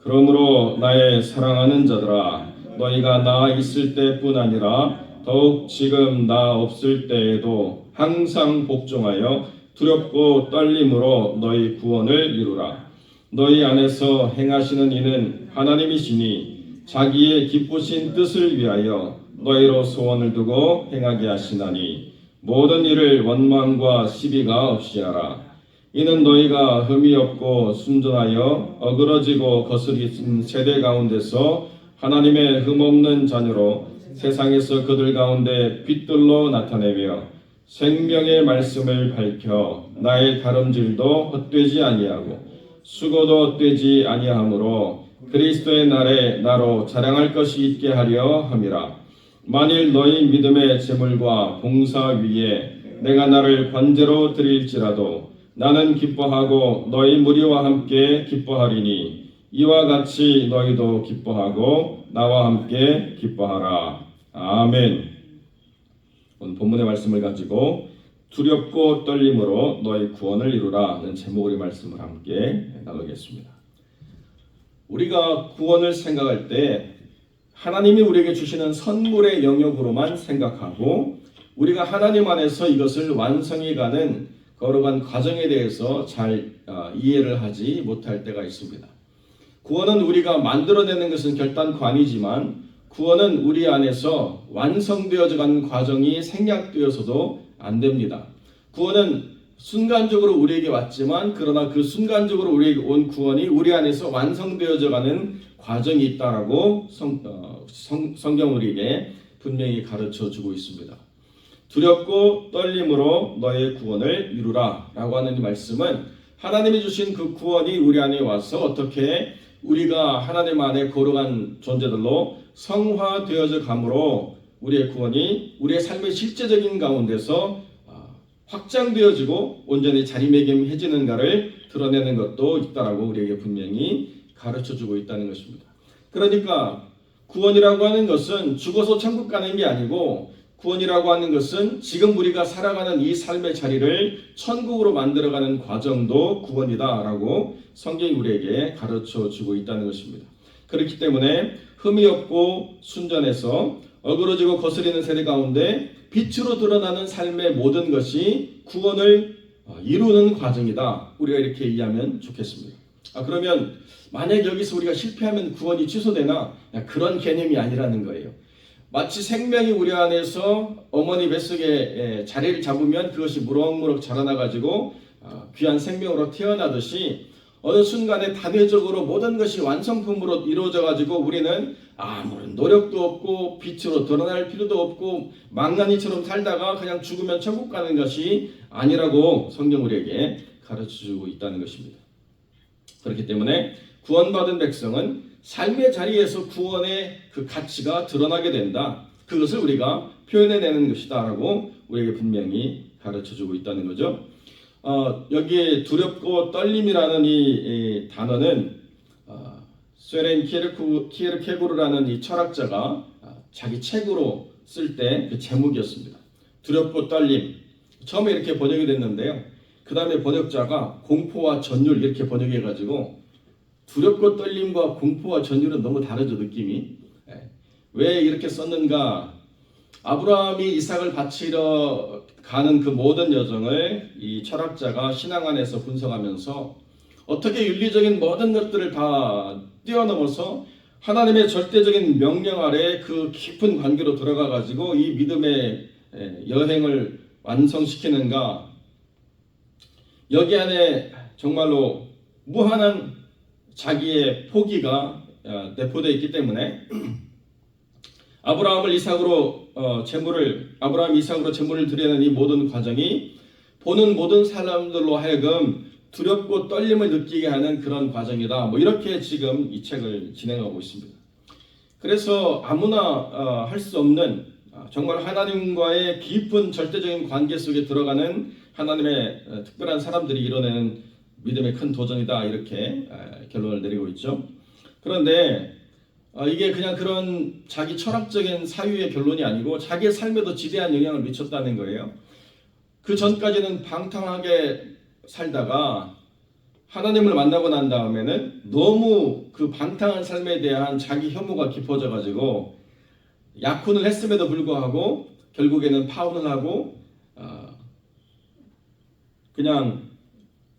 그러므로 나의 사랑하는 자들아, 너희가 나 있을 때뿐 아니라 더욱 지금 나 없을 때에도 항상 복종하여 두렵고 떨림으로 너희 구원을 이루라. 너희 안에서 행하시는 이는 하나님이시니 자기의 기쁘신 뜻을 위하여 너희로 소원을 두고 행하게 하시나니 모든 일을 원망과 시비가 없이 하라. 이는 너희가 흠이 없고 순전하여 어그러지고 거스리는 세대 가운데서 하나님의 흠없는 자녀로 세상에서 그들 가운데 빛들로 나타내며 생명의 말씀을 밝혀 나의 다름질도 헛되지 아니하고 수고도 헛되지 아니하므로 그리스도의 날에 나로 자랑할 것이 있게 하려 함이라. 만일 너희 믿음의 제물과 봉사 위에 내가 나를 관제로 드릴지라도 나는 기뻐하고 너희 무리와 함께 기뻐하리니 이와 같이 너희도 기뻐하고 나와 함께 기뻐하라. 아멘. 오늘 본문의 말씀을 가지고 두렵고 떨림으로 너희 구원을 이루라는 제목의 말씀을 함께 나누겠습니다. 우리가 구원을 생각할 때 하나님이 우리에게 주시는 선물의 영역으로만 생각하고 우리가 하나님 안에서 이것을 완성해가는 거룩한 과정에 대해서 잘 이해를 하지 못할 때가 있습니다. 구원은 우리가 만들어내는 것은 결단관이지만 구원은 우리 안에서 완성되어져 가는 과정이 생략되어서도 안 됩니다. 구원은 순간적으로 우리에게 왔지만 그러나 그 순간적으로 우리에게 온 구원이 우리 안에서 완성되어져 가는 과정이 있다라고 성경 우리에게 분명히 가르쳐 주고 있습니다. 두렵고 떨림으로 너의 구원을 이루라 라고 하는 이 말씀은 하나님이 주신 그 구원이 우리 안에 와서 어떻게 우리가 하나님 안에 거룩한 존재들로 성화되어져 감으로 우리의 구원이 우리의 삶의 실제적인 가운데서 확장되어지고 온전히 자리매김해지는가를 드러내는 것도 있다라고 우리에게 분명히 가르쳐주고 있다는 것입니다. 그러니까 구원이라고 하는 것은 죽어서 천국 가는 게 아니고 구원이라고 하는 것은 지금 우리가 살아가는 이 삶의 자리를 천국으로 만들어가는 과정도 구원이다라고 성경이 우리에게 가르쳐주고 있다는 것입니다. 그렇기 때문에 흠이 없고 순전해서 어그러지고 거스리는 세대 가운데 빛으로 드러나는 삶의 모든 것이 구원을 이루는 과정이다. 우리가 이렇게 이해하면 좋겠습니다. 그러면 만약 여기서 우리가 실패하면 구원이 취소되나? 그런 개념이 아니라는 거예요. 마치 생명이 우리 안에서 어머니 뱃속에 자리를 잡으면 그것이 무럭무럭 자라나가지고 귀한 생명으로 태어나듯이 어느 순간에 단회적으로 모든 것이 완성품으로 이루어져가지고 우리는 아무런 노력도 없고 빛으로 드러날 필요도 없고 망나니처럼 살다가 그냥 죽으면 천국 가는 것이 아니라고 성경 우리에게 가르쳐주고 있다는 것입니다. 그렇기 때문에 구원받은 백성은 삶의 자리에서 구원의 그 가치가 드러나게 된다. 그것을 우리가 표현해내는 것이다 라고 우리에게 분명히 가르쳐주고 있다는 거죠. 여기에 두렵고 떨림이라는 이 단어는 쇠렌 키에르케고르라는 이 철학자가 자기 책으로 쓸 때 그 제목이었습니다. 두렵고 떨림. 처음에 이렇게 번역이 됐는데요. 그 다음에 번역자가 공포와 전율 이렇게 번역해가지고 두렵고 떨림과 공포와 전율은 너무 다르죠, 느낌이. 왜 이렇게 썼는가? 아브라함이 이삭을 바치러 가는 그 모든 여정을 이 철학자가 신앙 안에서 분석하면서 어떻게 윤리적인 모든 것들을 다 뛰어넘어서 하나님의 절대적인 명령 아래 그 깊은 관계로 들어가 가지고 이 믿음의 여행을 완성시키는가? 여기 안에 정말로 무한한 자기의 포기가 내포되어 있기 때문에 아브라함 이삭으로 제물을 드리는 이 모든 과정이 보는 모든 사람들로 하여금 두렵고 떨림을 느끼게 하는 그런 과정이다. 이렇게 지금 이 책을 진행하고 있습니다. 그래서 아무나 할 수 없는 정말 하나님과의 깊은 절대적인 관계 속에 들어가는 하나님의 특별한 사람들이 이뤄내는 믿음의 큰 도전이다. 이렇게 결론을 내리고 있죠. 그런데 이게 그냥 그런 자기 철학적인 사유의 결론이 아니고 자기의 삶에도 지대한 영향을 미쳤다는 거예요. 그 전까지는 방탕하게 살다가 하나님을 만나고 난 다음에는 너무 그 방탕한 삶에 대한 자기 혐오가 깊어져 가지고 약혼을 했음에도 불구하고 결국에는 파혼을 하고 그냥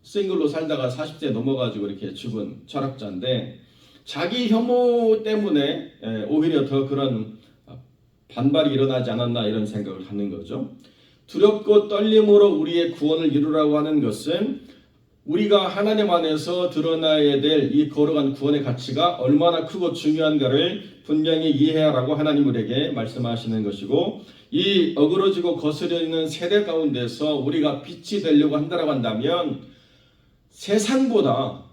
싱글로 살다가 40대 넘어가지고 이렇게 죽은 철학자인데, 자기 혐오 때문에 오히려 더 그런 반발이 일어나지 않았나 이런 생각을 하는 거죠. 두렵고 떨림으로 우리의 구원을 이루라고 하는 것은 우리가 하나님 안에서 드러나야 될 이 거룩한 구원의 가치가 얼마나 크고 중요한가를 분명히 이해하라고 하나님 우리에게 말씀하시는 것이고, 이 어그러지고 거스려 있는 세대 가운데서 우리가 빛이 되려고 한다고 한다면 세상보다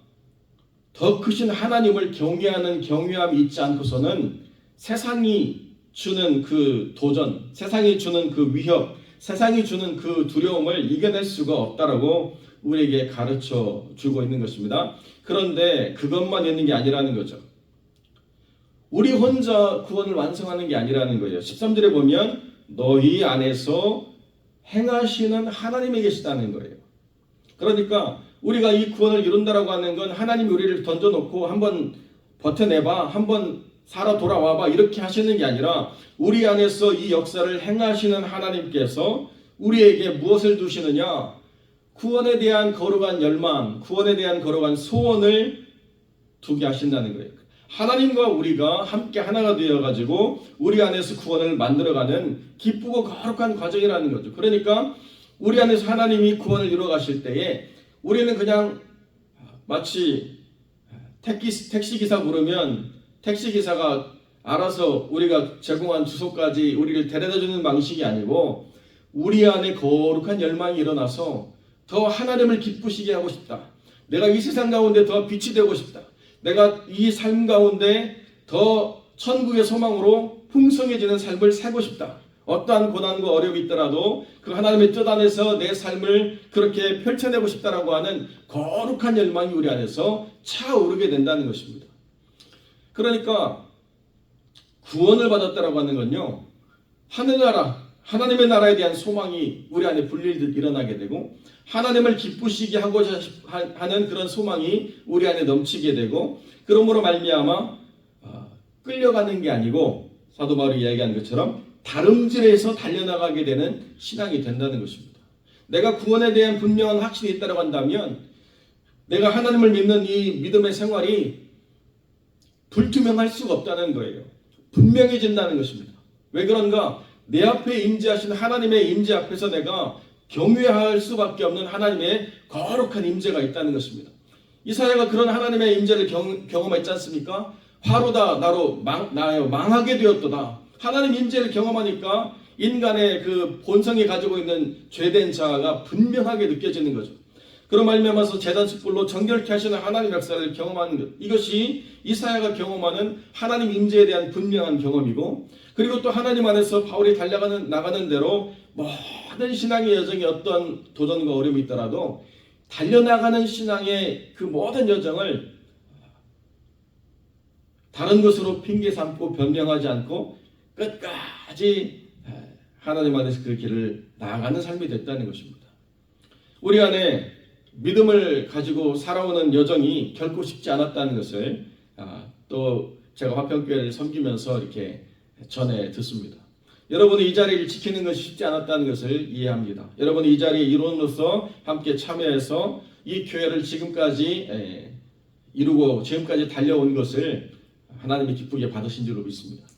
더 크신 하나님을 경외하는 경외함이 있지 않고서는 세상이 주는 그 도전, 세상이 주는 그 위협, 세상이 주는 그 두려움을 이겨낼 수가 없다라고 우리에게 가르쳐 주고 있는 것입니다. 그런데 그것만 있는 게 아니라는 거죠. 우리 혼자 구원을 완성하는 게 아니라는 거예요. 13절에 보면 너희 안에서 행하시는 하나님이 계시다는 거예요. 그러니까 우리가 이 구원을 이룬다라고 하는 건 하나님이 우리를 던져놓고 한번 버텨내봐, 한번 살아 돌아와봐 이렇게 하시는 게 아니라 우리 안에서 이 역사를 행하시는 하나님께서 우리에게 무엇을 두시느냐? 구원에 대한 거룩한 열망, 구원에 대한 거룩한 소원을 두게 하신다는 거예요. 하나님과 우리가 함께 하나가 되어가지고 우리 안에서 구원을 만들어가는 기쁘고 거룩한 과정이라는 거죠. 그러니까 우리 안에서 하나님이 구원을 이루어 가실 때에 우리는 그냥 마치 택시기사 부르면 택시기사가 알아서 우리가 제공한 주소까지 우리를 데려다주는 방식이 아니고 우리 안에 거룩한 열망이 일어나서 더 하나님을 기쁘시게 하고 싶다. 내가 이 세상 가운데 더 빛이 되고 싶다. 내가 이 삶 가운데 더 천국의 소망으로 풍성해지는 삶을 살고 싶다. 어떠한 고난과 어려움이 있더라도 그 하나님의 뜻 안에서 내 삶을 그렇게 펼쳐내고 싶다라고 하는 거룩한 열망이 우리 안에서 차오르게 된다는 것입니다. 그러니까 구원을 받았다라고 하는 건요, 하늘나라, 하나님의 나라에 대한 소망이 우리 안에 불릴듯 일어나게 되고 하나님을 기쁘시게 하고자 하는 그런 소망이 우리 안에 넘치게 되고, 그러므로 말미암아 끌려가는 게 아니고 사도 바울이 이야기한 것처럼 다름질해서 달려나가게 되는 신앙이 된다는 것입니다. 내가 구원에 대한 분명한 확신이 있다고 한다면 내가 하나님을 믿는 이 믿음의 생활이 불투명할 수가 없다는 거예요. 분명해진다는 것입니다. 왜 그런가? 내 앞에 임재하신 하나님의 임재 앞에서 내가 경외할 수밖에 없는 하나님의 거룩한 임재가 있다는 것입니다. 이사야가 그런 하나님의 임재를 경험했지 않습니까? 화로다 나로 망하게 되었도다. 하나님 임재를 경험하니까 인간의 그 본성이 가지고 있는 죄된 자아가 분명하게 느껴지는 거죠. 그런 말미암아서 제단 숯불로 정결케 하시는 하나님 역사를 경험하는 것, 이것이 이사야가 경험하는 하나님 임재에 대한 분명한 경험이고, 그리고 또 하나님 안에서 바울이 나가는 대로 모든 신앙의 여정에 어떤 도전과 어려움이 있더라도 달려나가는 신앙의 그 모든 여정을 다른 것으로 핑계 삼고 변명하지 않고 끝까지 하나님 안에서 그 길을 나아가는 삶이 됐다는 것입니다. 우리 안에 믿음을 가지고 살아오는 여정이 결코 쉽지 않았다는 것을 또 제가 화평교회를 섬기면서 이렇게 전해 듣습니다. 여러분이 이 자리를 지키는 것이 쉽지 않았다는 것을 이해합니다. 여러분이 이 자리에 일원으로서 함께 참여해서 이 교회를 지금까지 이루고 지금까지 달려온 것을 하나님이 기쁘게 받으신 줄로 믿습니다.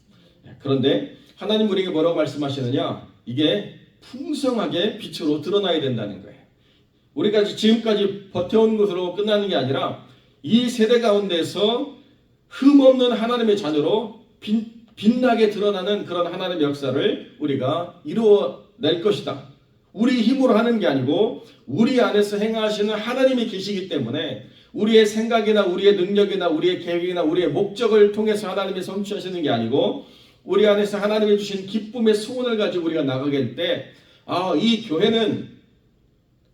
그런데 하나님 우리에게 뭐라고 말씀하시느냐? 이게 풍성하게 빛으로 드러나야 된다는 거예요. 우리가 지금까지 버텨온 것으로 끝나는 게 아니라 이 세대 가운데서 흠없는 하나님의 자녀로 빛나게 드러나는 그런 하나님의 역사를 우리가 이루어낼 것이다. 우리 힘으로 하는 게 아니고 우리 안에서 행하시는 하나님이 계시기 때문에 우리의 생각이나 우리의 능력이나 우리의 계획이나 우리의 목적을 통해서 하나님이 성취하시는 게 아니고 우리 안에서 하나님이 주신 기쁨의 소원을 가지고 우리가 나가게 될 때 이 교회는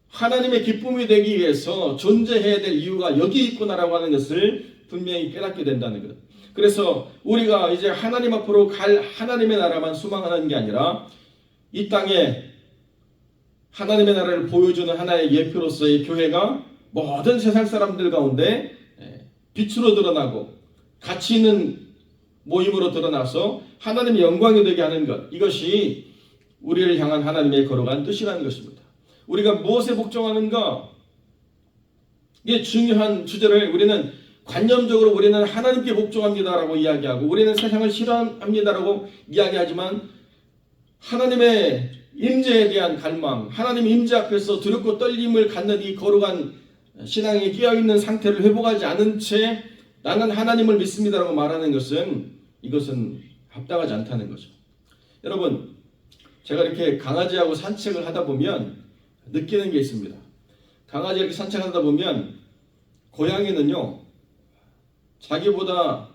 하나님의 기쁨이 되기 위해서 존재해야 될 이유가 여기 있구나라고 하는 것을 분명히 깨닫게 된다는 것. 그래서 우리가 이제 하나님 앞으로 갈 하나님의 나라만 소망하는 게 아니라 이 땅에 하나님의 나라를 보여주는 하나의 예표로서의 교회가 모든 세상 사람들 가운데 빛으로 드러나고 가치 있는 모임으로 드러나서 하나님의 영광이 되게 하는 것, 이것이 우리를 향한 하나님의 거룩한 뜻이라는 것입니다. 우리가 무엇에 복종하는가? 이게 중요한 주제를 우리는 관념적으로 우리는 하나님께 복종합니다라고 이야기하고 우리는 세상을 싫어합니다라고 이야기하지만 하나님의 임재에 대한 갈망, 하나님 임재 앞에서 두렵고 떨림을 갖는 이 거룩한 신앙에 끼어있는 상태를 회복하지 않은 채 나는 하나님을 믿습니다라고 말하는 것은 이것은 합당하지 않다는 거죠. 여러분, 제가 이렇게 강아지하고 산책을 하다 보면 느끼는 게 있습니다. 강아지 이렇게 산책하다 보면 고양이는요, 자기보다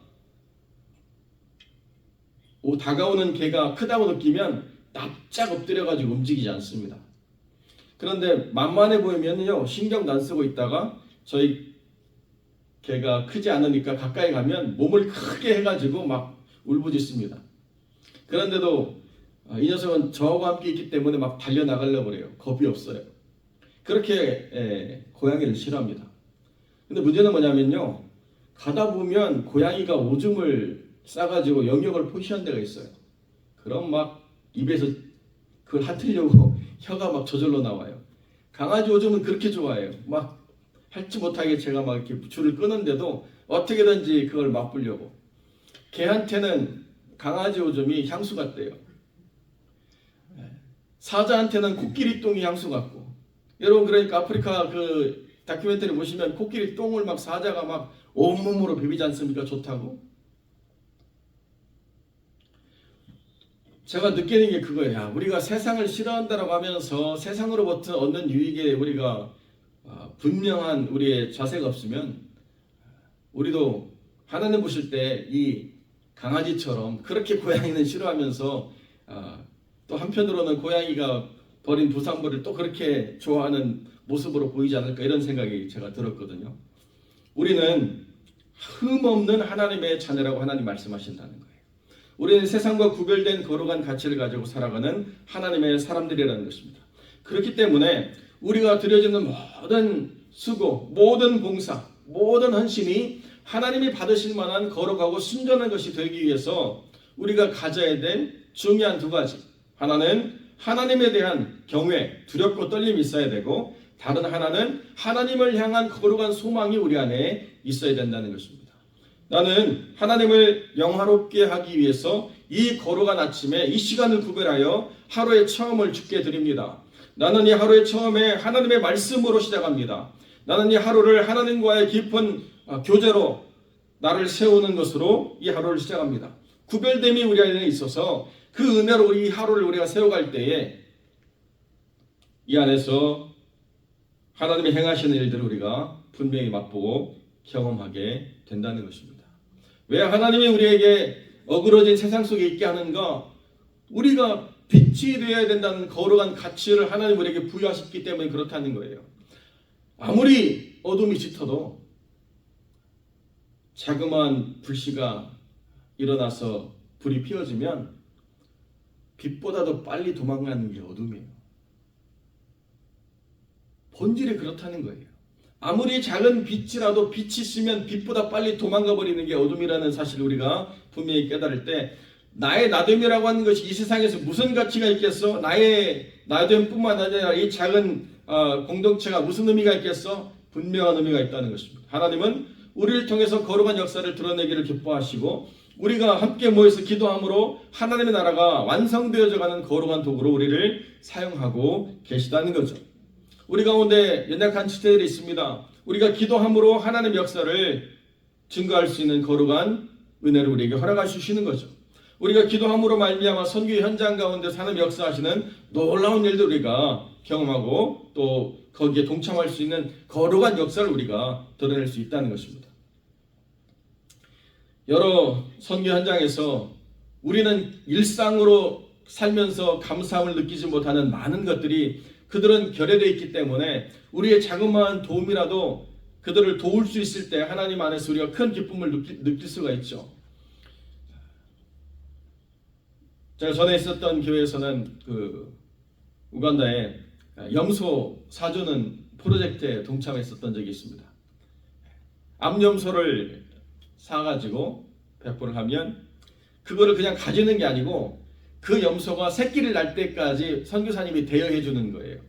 다가오는 개가 크다고 느끼면 납작 엎드려가지고 움직이지 않습니다. 그런데 만만해 보이면요, 신경도 안 쓰고 있다가 저희 개가 크지 않으니까 가까이 가면 몸을 크게 해가지고 막 울부짖습니다. 그런데도 이 녀석은 저하고 함께 있기 때문에 막 달려나가려고 그래요. 겁이 없어요. 그렇게 고양이를 싫어합니다. 근데 문제는 뭐냐면요, 가다 보면 고양이가 오줌을 싸가지고 영역을 포기한 데가 있어요. 그럼 막 입에서 그걸 핥으려고 혀가 막 저절로 나와요. 강아지 오줌은 그렇게 좋아해요. 막 핥지 못하게 제가 막 이렇게 줄을 끄는데도 어떻게든지 그걸 맛보려고. 개한테는 강아지 오줌이 향수 같대요. 사자한테는 코끼리 똥이 향수 같고. 여러분, 그러니까 아프리카 그 다큐멘터리 보시면 코끼리 똥을 막 사자가 막 온몸으로 비비지 않습니까? 좋다고. 제가 느끼는 게 그거예요. 우리가 세상을 싫어한다라고 하면서 세상으로부터 얻는 유익에 우리가 분명한 우리의 자세가 없으면 우리도 하나님 보실 때 이 강아지처럼 그렇게 고양이는 싫어하면서 또 한편으로는 고양이가 버린 부산물을 또 그렇게 좋아하는 모습으로 보이지 않을까, 이런 생각이 제가 들었거든요. 우리는 흠없는 하나님의 자녀라고 하나님 말씀하신다는 거예요. 우리는 세상과 구별된 거룩한 가치를 가지고 살아가는 하나님의 사람들이라는 것입니다. 그렇기 때문에 우리가 드려지는 모든 수고, 모든 봉사, 모든 헌신이 하나님이 받으실 만한 거룩하고 순전한 것이 되기 위해서 우리가 가져야 될 중요한 두 가지. 하나는 하나님에 대한 경외, 두렵고 떨림이 있어야 되고, 다른 하나는 하나님을 향한 거룩한 소망이 우리 안에 있어야 된다는 것입니다. 나는 하나님을 영화롭게 하기 위해서 이 거룩한 아침에 이 시간을 구별하여 하루의 처음을 주께 드립니다. 나는 이 하루의 처음에 하나님의 말씀으로 시작합니다. 나는 이 하루를 하나님과의 깊은 교제로 나를 세우는 것으로 이 하루를 시작합니다. 구별됨이 우리 안에 있어서 그 은혜로 이 하루를 우리가 세워갈 때에 이 안에서 하나님의 행하시는 일들을 우리가 분명히 맛보고 경험하게 된다는 것입니다. 왜 하나님이 우리에게 어그러진 세상 속에 있게 하는가? 우리가 빛이 되어야 된다는 거룩한 가치를 하나님 우리에게 부여하셨기 때문에 그렇다는 거예요. 아무리 어둠이 짙어도 자그마한 불씨가 일어나서 불이 피어지면 빛보다도 빨리 도망가는 게 어둠이에요. 본질이 그렇다는 거예요. 아무리 작은 빛이라도 빛이 있으면 빛보다 빨리 도망가 버리는 게 어둠이라는 사실을 우리가 분명히 깨달을 때, 나의 나됨이라고 하는 것이 이 세상에서 무슨 가치가 있겠어? 나의 나됨뿐만 아니라 이 작은 공동체가 무슨 의미가 있겠어? 분명한 의미가 있다는 것입니다. 하나님은 우리를 통해서 거룩한 역사를 드러내기를 기뻐하시고, 우리가 함께 모여서 기도함으로 하나님의 나라가 완성되어져 가는 거룩한 도구로 우리를 사용하고 계시다는 거죠. 우리 가운데 연약한 지체들이 있습니다. 우리가 기도함으로 하나님의 역사를 증거할 수 있는 거룩한 은혜를 우리에게 허락해 주시는 거죠. 우리가 기도함으로 말미암아 선교 현장 가운데 하나님 역사하시는 놀라운 일들 우리가 경험하고 또 거기에 동참할 수 있는 거룩한 역사를 우리가 드러낼 수 있다는 것입니다. 여러 선교 현장에서 우리는 일상으로 살면서 감사함을 느끼지 못하는 많은 것들이 그들은 결여되어 있기 때문에 우리의 자그마한 도움이라도 그들을 도울 수 있을 때 하나님 안에서 우리가 큰 기쁨을 느낄 수가 있죠. 제가 전에 있었던 교회에서는 우간다에 염소 사주는 프로젝트에 동참했었던 적이 있습니다. 암염소를 사가지고 배포를 하면 그거를 그냥 가지는 게 아니고 그 염소가 새끼를 낳을 때까지 선교사님이 대여해 주는 거예요.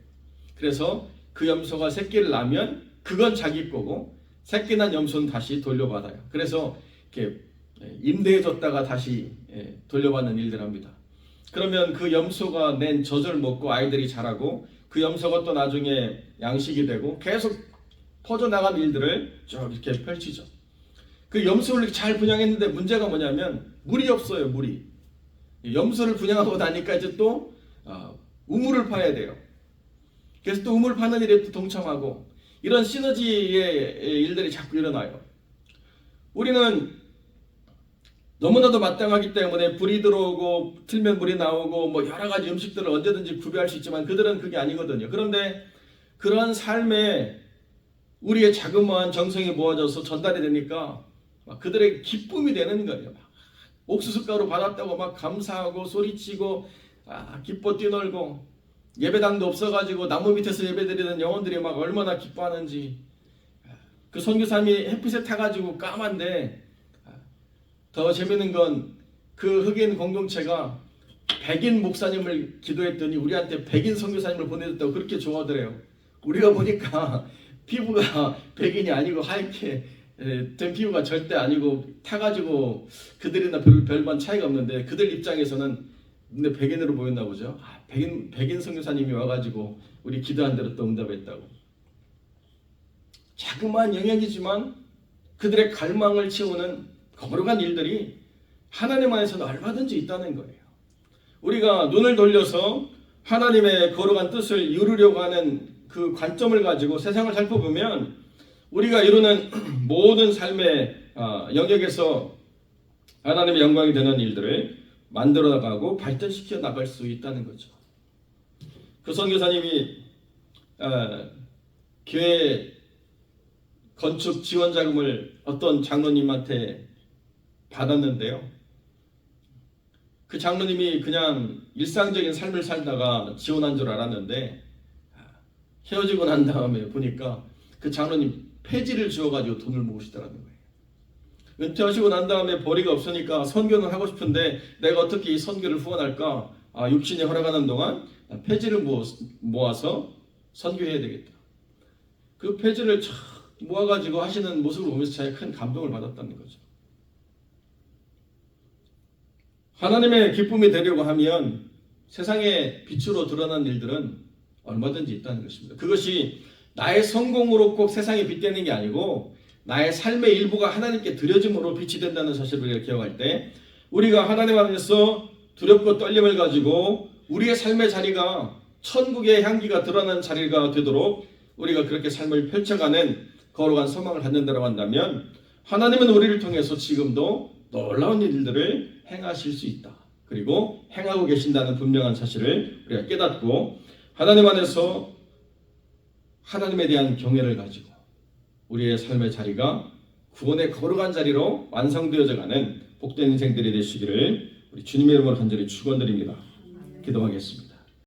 그래서 그 염소가 새끼를 낳으면 그건 자기 거고 새끼 난 염소는 다시 돌려받아요. 그래서 이렇게 임대해 줬다가 다시 돌려받는 일들 합니다. 그러면 그 염소가 낸 젖을 먹고 아이들이 자라고 그 염소가 또 나중에 양식이 되고 계속 퍼져나간 일들을 쭉 이렇게 펼치죠. 그 염소를 이렇게 잘 분양했는데 문제가 뭐냐면 물이 없어요. 물이. 염소를 분양하고 나니까 이제 또 우물을 파야 돼요. 그래서 또 우물 파는 일에 또 동참하고 이런 시너지의 일들이 자꾸 일어나요. 우리는 너무나도 마땅하기 때문에 불이 들어오고 틀면 물이 나오고 뭐 여러 가지 음식들을 언제든지 구비할 수 있지만 그들은 그게 아니거든요. 그런데 그러한 삶에 우리의 자그마한 정성이 모아져서 전달이 되니까 그들의 기쁨이 되는 거예요. 옥수수가루 받았다고 막 감사하고 소리치고 기뻐 뛰놀고 예배당도 없어가지고 나무 밑에서 예배드리는 영혼들이 막 얼마나 기뻐하는지. 그 선교사님이 햇빛에 타가지고 까만데 더 재밌는 건 그 흑인 공동체가 백인 목사님을 기도했더니 우리한테 백인 선교사님을 보내줬다고 그렇게 좋아하더래요. 우리가 보니까 피부가 백인이 아니고 하얗게 된 피부가 절대 아니고 타가지고 그들이나 별반 차이가 없는데 그들 입장에서는 근데 백인으로 보였나 보죠. 백인 선교사님이 와가지고 우리 기도한 대로 또 응답했다고. 자그마한 영역이지만 그들의 갈망을 채우는 거룩한 일들이 하나님 안에서는 얼마든지 있다는 거예요. 우리가 눈을 돌려서 하나님의 거룩한 뜻을 이루려고 하는 그 관점을 가지고 세상을 살펴보면 우리가 이루는 모든 삶의 영역에서 하나님의 영광이 되는 일들을 만들어 나가고 발전시켜 나갈 수 있다는 거죠. 그 선교사님이 교회 건축 지원 자금을 어떤 장로님한테 받았는데요. 그 장로님이 그냥 일상적인 삶을 살다가 지원한 줄 알았는데 헤어지고 난 다음에 보니까 그 장로님 폐지를 지어가지고 돈을 모으시더라는 거예요. 은퇴하시고 난 다음에 벌이가 없으니까 선교는 하고 싶은데 내가 어떻게 이 선교를 후원할까? 육신이 허락하는 동안 폐지를 모아서 선교해야 되겠다. 그 폐지를 모아가지고 하시는 모습을 보면서 제가 큰 감동을 받았다는 거죠. 하나님의 기쁨이 되려고 하면 세상의 빛으로 드러난 일들은 얼마든지 있다는 것입니다. 그것이 나의 성공으로 꼭 세상에 빛되는 게 아니고 나의 삶의 일부가 하나님께 드려짐으로 빛이 된다는 사실을 우리가 기억할 때 우리가 하나님 안에서 두렵고 떨림을 가지고 우리의 삶의 자리가 천국의 향기가 드러나는 자리가 되도록 우리가 그렇게 삶을 펼쳐가는 거룩한 소망을 갖는다고 한다면 하나님은 우리를 통해서 지금도 놀라운 일들을 행하실 수 있다. 그리고 행하고 계신다는 분명한 사실을 우리가 깨닫고 하나님 안에서 하나님에 대한 경외를 가지고 우리의 삶의 자리가 구원의 거룩한 자리로 완성되어져 가는 복된 인생들이 되시기를 우리 주님의 이름으로 간절히 축원드립니다. 기도하겠습니다.